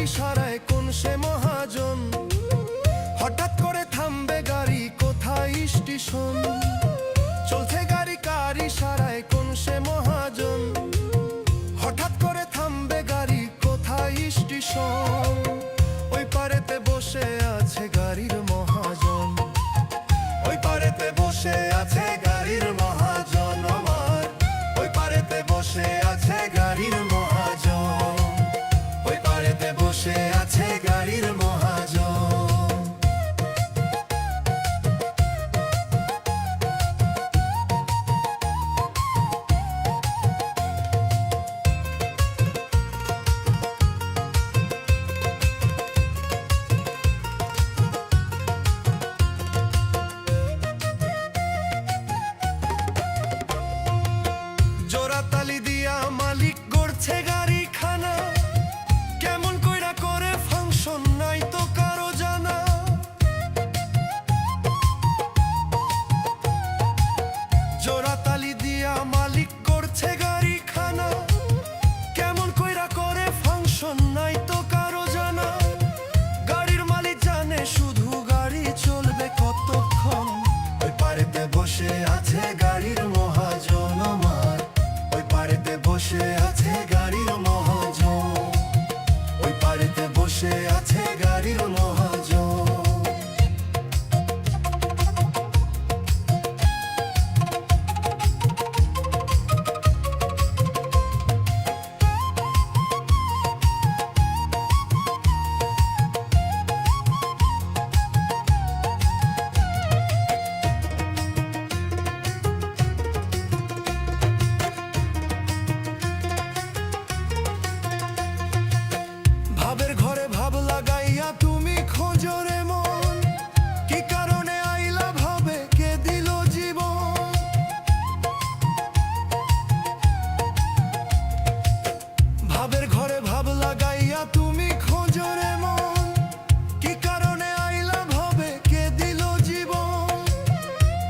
ইশারায় কোন সে মহাজন। হঠাৎ করে থামবে গাড়ি কোথায় স্টেশন। চলছে গাড়ি কার ইশারায় কোন সে মহাজন। হঠাৎ করে থামবে গাড়ি কোথায় স্টেশন। ওই পারেতে বসে আছে গাড়ির মহাজন। ওই পারেতে বসে আছে গাড়ির মহাজন আমার। ওই পারেতে বসে আছে গাড়ির মহাজন। ওই পারেতে বসে আছে গাড়ির মহাজন। জোড়াতালি দিয়া মালিক গড়ছে গাড়ি খানা। কেমন কইরা করে ফাংশন নাই তো কারো জানা। জোড়াতালি দিয়া মালিক গড়ছে গাড়ি খানা। কেমন কইরা করে ফাংশন নাই তো কারো জানা। গাড়ির মালিক জানে শুধু গাড়ি চলবে কতক্ষণ। ওই পারেতে বসে আছে গাড়ির মহাজন আমার। ওই পারেতে বসে আছে গাড়ির মহাজন। ওই পারেতে বসে আছে গাড়ির মহাজন। ভাবের ঘরে ভাব লাগাইয়া তুমি খোঁজো রে মন। কি কারণে আইলা ভাবে কে দিল জীবন। ভাবের ঘরে ভাব লাগাইয়া তুমি খোঁজো রে মন। কি কারণে আইলা ভাবে কে দিল জীবন।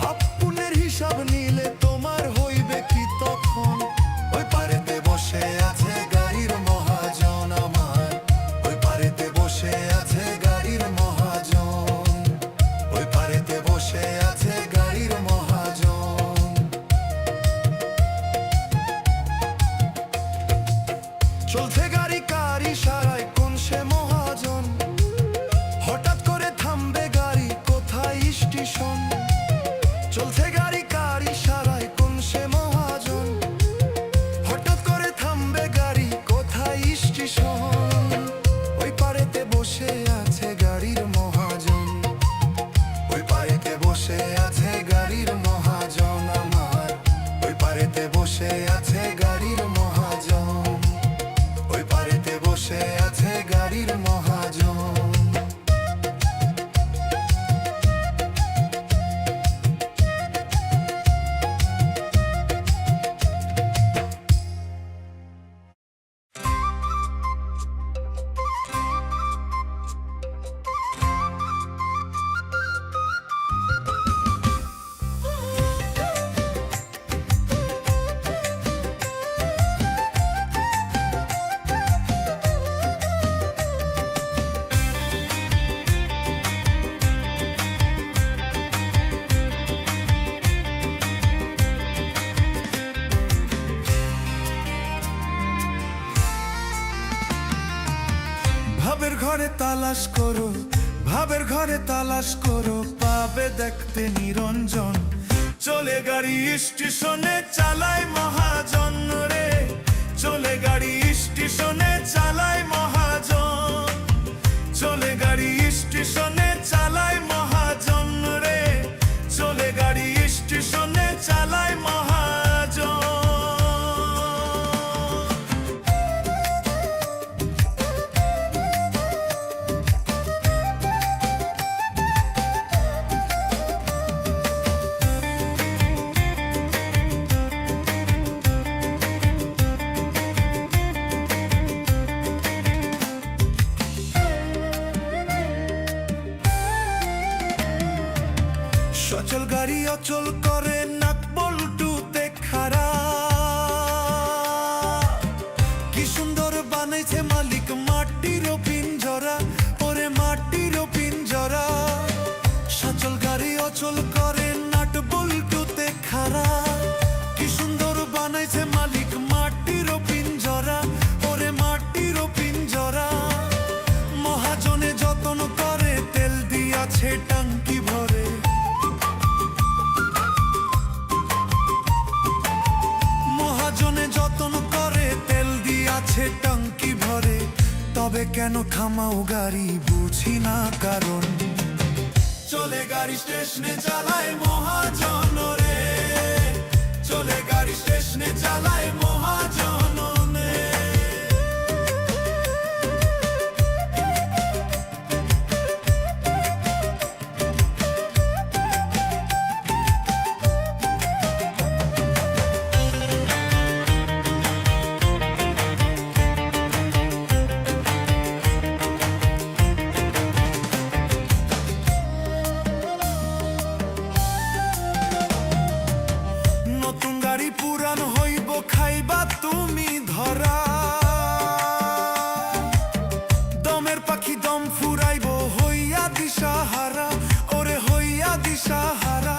পাপ পুণ্যের হিসাব নিলে তোমার হইবে কি তখন। ওই পারেতে বসে আছে গাড়ির মহাজন আমার। ওই পারেতে বসে আছে গাড়ির মহাজন। ওই পারেতে বসে আছে গাড়ির মহাজন। চলছে গাড়ি কার ইশারায় কোন সে মহাজন। হঠাৎ করে থামবে গাড়ি কোথায় স্টেশন। চলছে গাড়ি কার ইশারায় কোন সে মহাজন। হঠাৎ করে থামবে গাড়ি কোথায় স্টেশন। ওই পারেতে বসে আছে গাড়ির মহাজন। ওই পারেতে বসে আছে গাড়ির মহাজন আমার। ওই পারেতে বসে আছে গাড়ির মহাজন। ওই পারেতে বসে আছে গাড়ির মহাজন। ভাবের ঘরে তালাশ করো, ভাবের ঘরে তালাশ করো, পাবে দেখতে নিরঞ্জন। চলে গাড়ি স্টেশনে চালায় মহাজন রে। চলে গাড়ি স্টেশনে চালায় মহাজন। চলে গাড়ি স্টেশনে চালায় মহাজন রে। চলে গাড়ি স্টেশনে চালায় মহাজন। সচল গাড়ি অচল করে নাক বল্টুতে খাড়া। কি সুন্দর বানাইছে মালিক মাটির পিন পিঞ্জরা, ওরে মাটিরও পিঞ্জরা। সচল গাড়ি অচল করে নাট বল্টুতে খাড়া, কি সুন্দর বানাইছে মালিক মাটিরও পিঞ্জরা, ওরে মাটিরও পিঞ্জরা। মহাজনে যতন করে তেল দিয়াছে টাঙ্কি ভরে, মহাজনে যতন করে তেল দিয়াছে টাঙ্কি ভরে। তবে কেন থামাও গাড়ি বুঝি না কারণ, চলে গাড়ি স্টেশনে চালায় মহাজন রে, চলে গাড়ি স্টেশনে চালায় মহাজন রে। নতুন গাড়ি পুরান হইব খাইবা তুমি ধরা, দমের পাখি দম ফুরাইব হইয়া দিশাহারা, ওরে হইয়া দিশাহারা।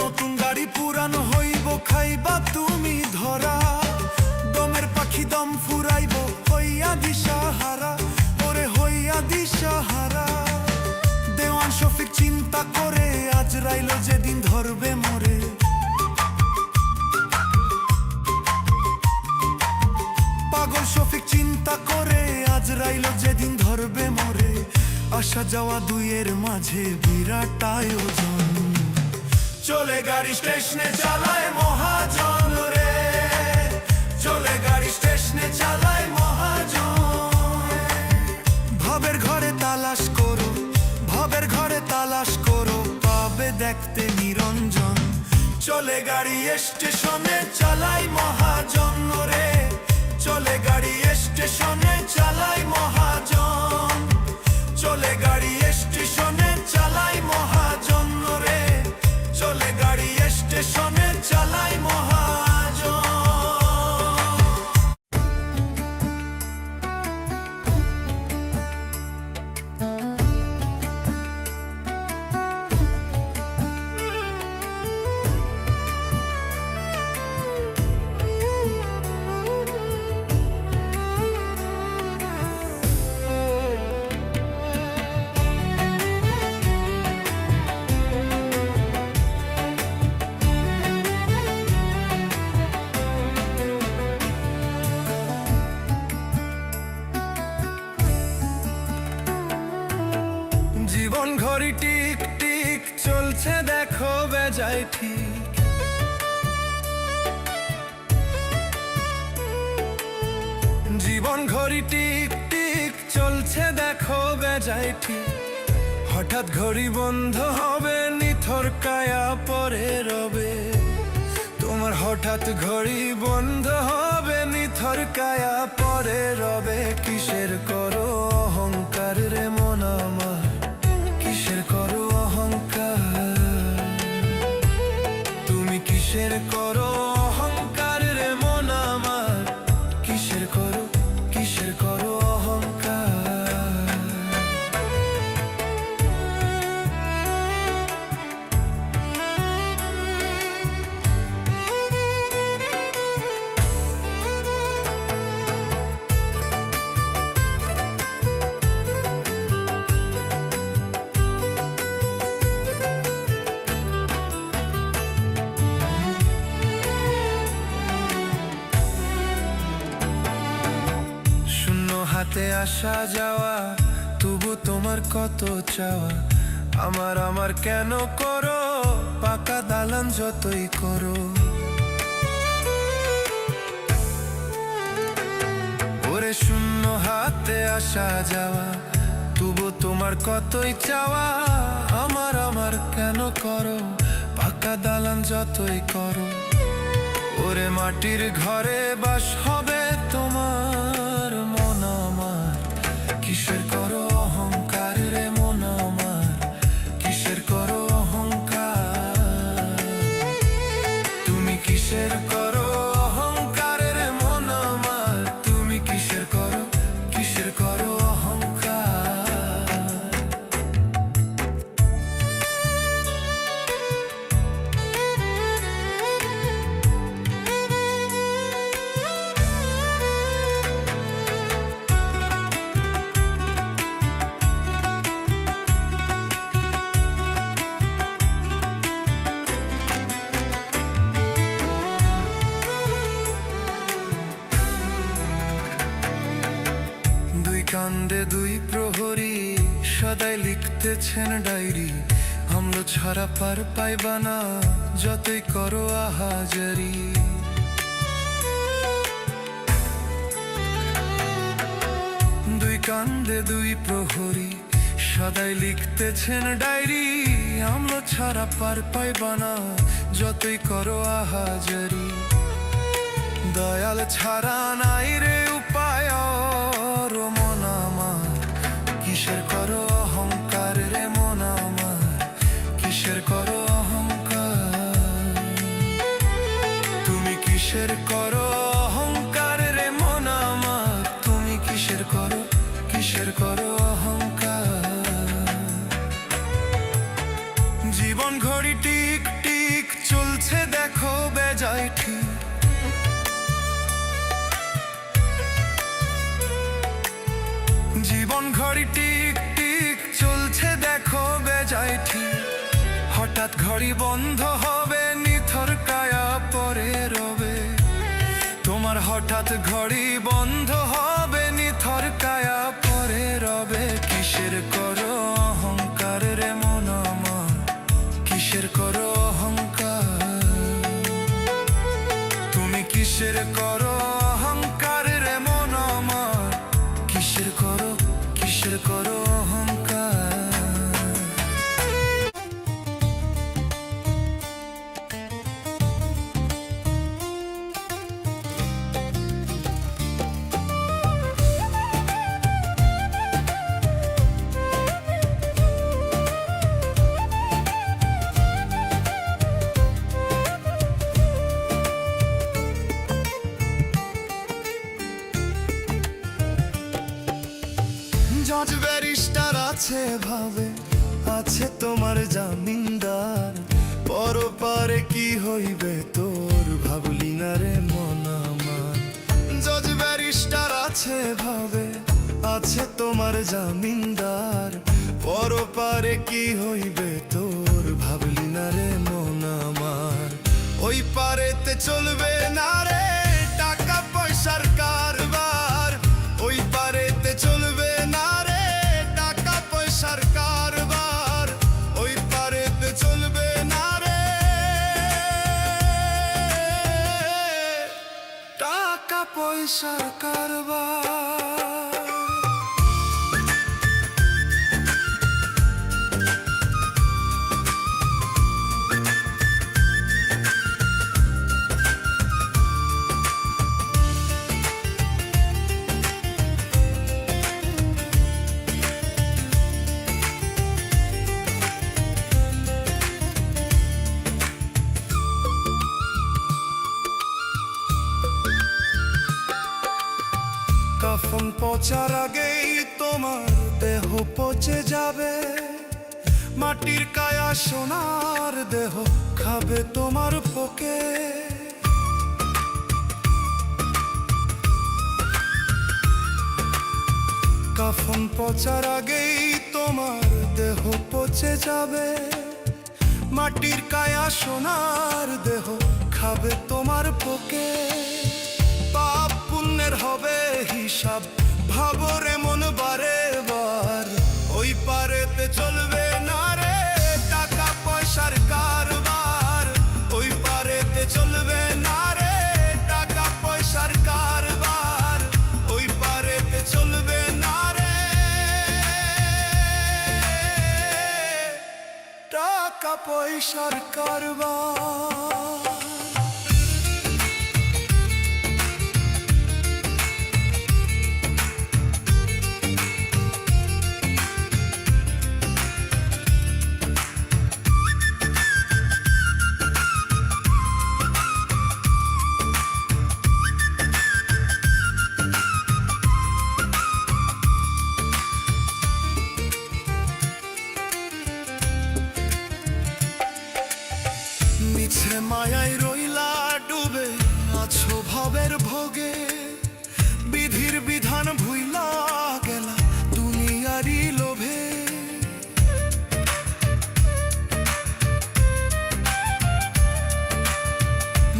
নতুন গাড়ি পুরান হইব খাইবা তুমি ধরা, দমের পাখি দম ফুরাইব হইয়া দিশাহারা, ওরে হইয়া দিশাহারা। দেওয়ান শফিক চিন্তা করে আজরাইল যেদিন ধরবে মোরে, পাগল শফিক চিন্তা করে আজরাইল যেদিন ধরবে মোরে। আসা যাওয়া দুইয়ের মাঝে বিরাট আয়োজন, চলে গাড়ি স্টেশনে চালায় মহাজন রে, চলে গাড়ি স্টেশনে চালায় মহাজন। ভাবের ঘরে তালাশ করো, ভাবের ঘরে তালাশ করো, পাবে দেখতে নিরঞ্জন। চলে গাড়ি স্টেশনে চালায় মহাজন রে, চলে গাড়ি স্টেশনে চালাই মহাজন, চলে গাড়ি স্টেশনে চালাই মহাজন রে, চলে গাড়ি স্টেশনে চালাই মহাজন। জীবন ঘড়ি টিক টিক চলছে দেখো বেজায় ঠিক, জীবন ঘড়ি টিক টিক চলছে দেখো বেজায় ঠিক। হঠাৎ ঘড়ি বন্ধ হবে নিথর কায়া পরে রবে, তোমার হঠাৎ ঘড়ি বন্ধ হবে নিথর কায়া পরে রবে। কিসের করো অহংকার রে মন আমার, কিসের করো অহংকার, তুমি কিসের করো অহংকার রে মন আমার, কিসের করো অহংকার। হাতে আসা যাওয়া তবু তোমার কত চাওয়া, আমার আমার কেন করো পাকা দালান যতই করো। ওরে শূন্য হাতে আসা যাওয়া তবু তোমার কতই চাওয়া, আমার আমার কেন করো পাকা দালান যতই করো। ওরে মাটির ঘরে বাস হবে তোমার মন আমার, কিসের করো অহংকার রে মন আমার, কিসের করো অহংকার, তুমি কিসের করো অহংকার রে মন আমার, তুমি কিসের করো অহংকার। কান্দে দুই প্রহরী, সদাই লিখতেছেন ডায়েরি। আমলো ছাড়া পার পাইবা না, যতই করো আহাজারি। দুই কান্দে দুই প্রহরী, সদাই লিখতেছেন ডায়েরি। আমলো ছাড়া পার পাইবা না, যতই করো আহাজারি। দয়াল ছাড়া নাই রে উপায়, ও মন আমার কিসের করো অহংকার রে মন আমার, কিসের করো অহংকার। তুমি কিসের করো অহংকার রে মন আমার, তুমি কিসের করো অহংকার। জীবন ঘড়ি টিক টিক চলছে দেখো বেজায় ঠিক। জীবন ঘড়ি টিক টিক চলছে দেখো বেজায় ঠিক। হঠাৎ ঘড়ি বন্ধ হবে, নিথর কায়া পরে রবে। তোমার হঠাৎ ঘড়ি বন্ধ হবে, নিথর কায়া পরে রবে। কিসের করো অহংকার রে মন আমার, কিসের করো অহংকার। তুমি কিসের করো অহংকার রে মন আমার, কিসের করো অহংকার। জজ ব্যারিস্টার আছে ভাবে, আছে তোমার জামিনদার। পরপারে কি হইবে তোর, ভাবলি না রে মন আমার। জজ ব্যারিস্টার আছে ভাবে, আছে তোমার জামিনদার। পরপারে কি হইবে তোর, ভাবলি না রে মন আমার। ওই পারেতে চলবে না রে টাকা পয়সার কারবার, ওই পারেতে চলবে না রে টাকা পয়সার কারবার, ওই পারেতে চলবে না রে টাকা পয়সার কারবার। কাফন পচার আগেই তোমার দেহ পচে যাবে। মাটির কায়া সোনার দেহ খাবে তোমার পোকে। কাফন পচার আগেই তোমার দেহ পচে যাবে। মাটির কায়া সোনার দেহ খাবে তোমার পোকে। পাপ পুণ্যের হবে হিসাব, ভাবো রে মন বারে বার। ওই পারেতে চলবে না রে টাকা পয়সার কারবার, ওই পারেতে চলবে না রে টাকা পয়সার কারবার, ওই পারেতে চলবে না রে টাকা পয়সার কারবার। মিছে মায়ায় রইলা ডুবে আছো ভবের ভোগে। বিধির বিধান ভুইলা গেলা দুনিয়ারি লোভে।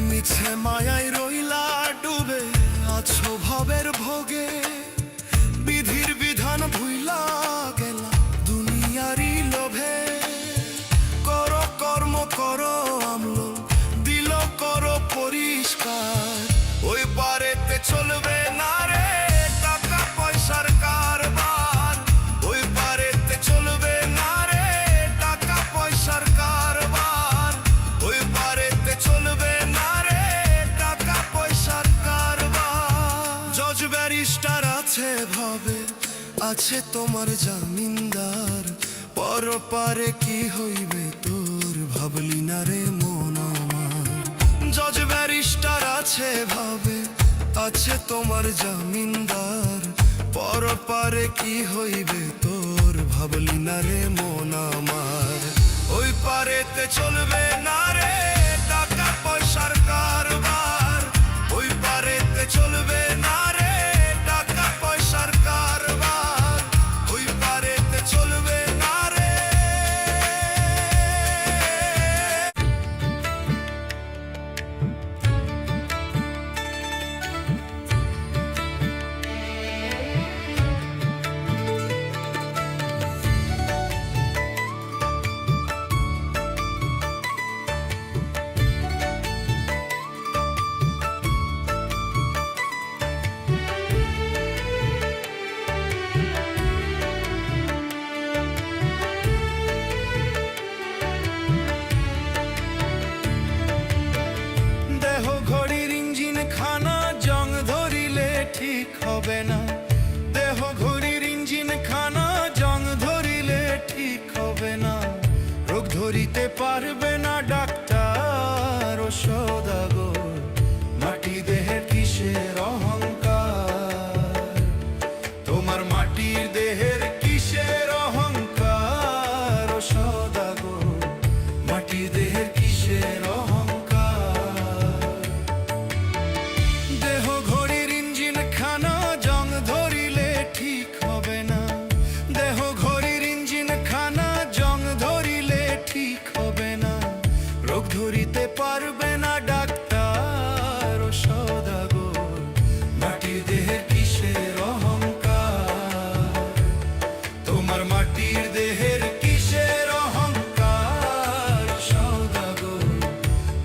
মিছে মায়ায় রইলা ডুবে আছো ভবের ভোগে। বিধির বিধান আছে তোমার জামিনদার, পরপারে কি হইবে তোর ভাবলি না রে মন আমার। জজ ব্যারিস্টার আছে ভাবে, আছে তোমার জামিনদার, পরপারে কি হইবে তোর ভাবলি না রে মন আমার। ওই পারেতে চলবে না রে টাকা পয়সার কারবার, ওই পারেতে চলবে না রে টাকা পয়সার কারবার, ওই পারেতে চলবে না রে। ঠিক হবে না, দেহ ঘড়ির ইঞ্জিন খানা জং ধরিলে ঠিক হবে না। রোগ ধরিতে পারবে না ডাক্তার ও সওদাগর, মাটি দেহের কিসের অহংকার, তোমার মাটির দেহের কিসের অহংকার ও সওদাগর, মাটির দেহের কিসের অহংকার। রোগ ধরিতে পারবে না ডাক্তার ও সওদাগর, মাটির দেহের কিসের অহংকার, তোমার মাটির দেহের কিসের অহংকার সওদাগর,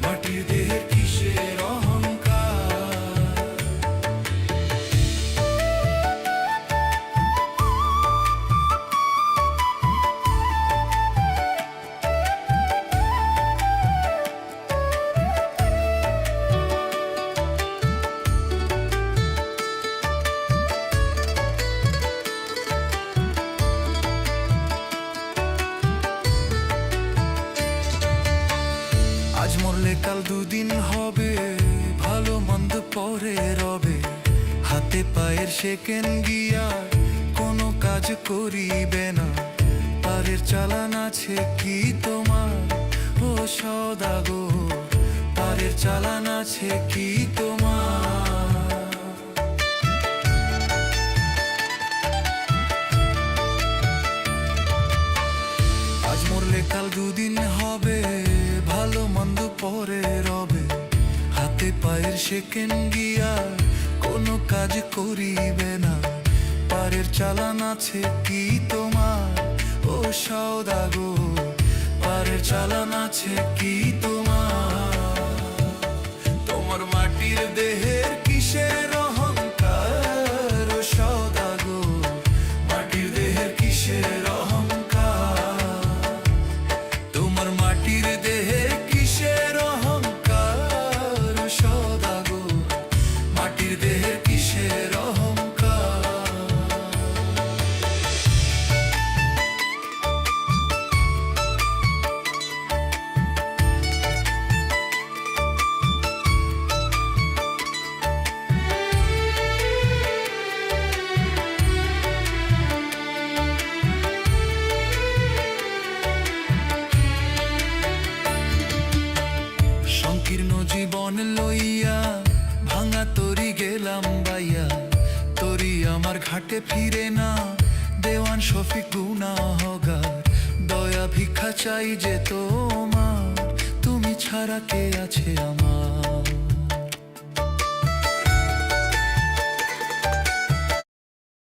মাটির দেহের কিসের অহংকার। আজ মরলে কাল দুদিন হবে, ভালো মন্দ পরে রবে, হাতে পায়ের সেকেন্ড গিয়ার কোনো কাজ করিবে না। পারের চালান আছে কি তোমার ও সওদাগর, পারের চালান আছে কি তোমার। আজ মরলে কাল দুদিন হবে, ভালো মন্দ পরে রবে, হাতে পায়ের সেকেন্ড গিয়ার কোনো কাজ করিবে না। পারের চালান আছে কি তোমার ও সওদাগর, পারের চালান আছে কি তোমার। তোমার মাটির দেহের কিসের অহংকার ও সওদাগর, মাটির দেহের কিসের অহংকার, তোমার মাটির দেহের কিসের অহংকার সওদাগর, মাটির দেহের কিসের অহংকার। সংকীর্ণ জীবন লইয়া ভাঙা তরি গেলাম বাইয়া, তরি আমার ঘাটে ফিরে না, দেওয়ান শফিক গুনাহগার, দয়া ভিক্ষা চাই যে তোমার, তুমি ছাড়া কে আছে আমার।